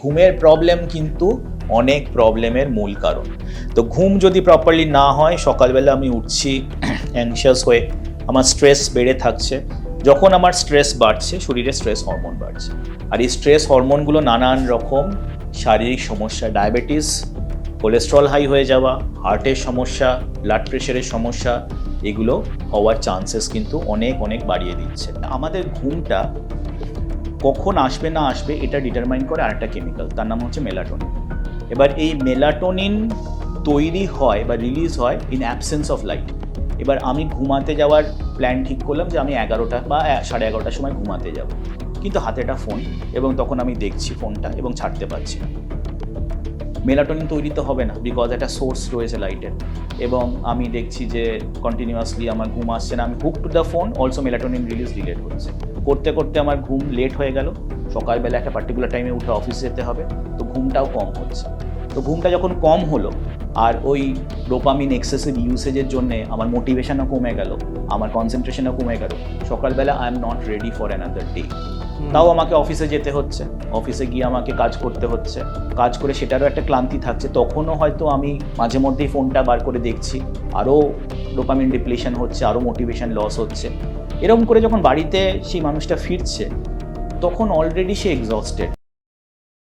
ঘুমের প্রবলেম কিন্তু অনেক প্রবলেমের মূল কারণ। তো ঘুম যদি প্রপারলি না হয়, সকালবেলা আমি উঠছি অ্যাংশিয়াস হয়ে, আমার স্ট্রেস বেড়ে থাকছে। যখন আমার স্ট্রেস বাড়ছে, শরীরে স্ট্রেস হরমোন বাড়ছে, আর এই স্ট্রেস হরমোনগুলো নানান রকম শারীরিক সমস্যা, ডায়াবেটিস, কোলেস্ট্রল হাই হয়ে যাওয়া, হার্টের সমস্যা, ব্লাড প্রেশারের সমস্যা, এগুলো হওয়ার চান্সেস কিন্তু অনেক অনেক বাড়িয়ে দিচ্ছে। আমাদের ঘুমটা কখন আসবে না আসবে এটা ডিটারমাইন করে আরেকটা কেমিক্যাল, তার নাম হচ্ছে মেলাটোনিন। এবার এই মেলাটোনিন তৈরি হয় বা রিলিজ হয় ইন অ্যাবসেন্স অফ লাইট। এবার আমি ঘুমাতে যাওয়ার প্ল্যান ঠিক করলাম যে আমি 11টা বা 11:30টার সময় ঘুমাতে যাব, কিন্তু হাতে একটা ফোন, এবং তখন আমি দেখছি ফোনটা এবং ছাড়তে পারছি না। মেলাটোনিন তৈরি তো হবে না, বিকজ একটা সোর্স রয়েছে লাইটের, এবং আমি দেখছি যে কন্টিনিউয়াসলি আমার ঘুম আসছে না। আমি hook to the phone, also melatonin release delete হচ্ছে। করতে করতে আমার ঘুম লেট হয়ে গেল, সকালবেলা একটা পার্টিকুলার টাইমে উঠে অফিস যেতে হবে, তো ঘুমটাও কম হচ্ছে। তো ঘুমটা যখন কম হলো, আর ওই ডোপামিন এক্সেসিভ ইউসেজের জন্যে আমার মোটিভেশনও কমে গেল, আমার কনসেন্ট্রেশনও কমে গেল, সকালবেলা I am not ready for another day. তাও আমাকে অফিসে যেতে হচ্ছে, অফিসে গিয়ে আমাকে কাজ করতে হচ্ছে, কাজ করে সেটারও একটা ক্লান্তি থাকছে। তখনও হয়তো আমি মাঝে মধ্যেই ফোনটা বার করে দেখছি, আরও ডোপামিন ডিপ্লিশন হচ্ছে, আরও মোটিভেশন লস হচ্ছে। এরকম করে যখন বাড়িতে সেই মানুষটা ফিরছে, তখন অলরেডি সে এক্সস্টেড,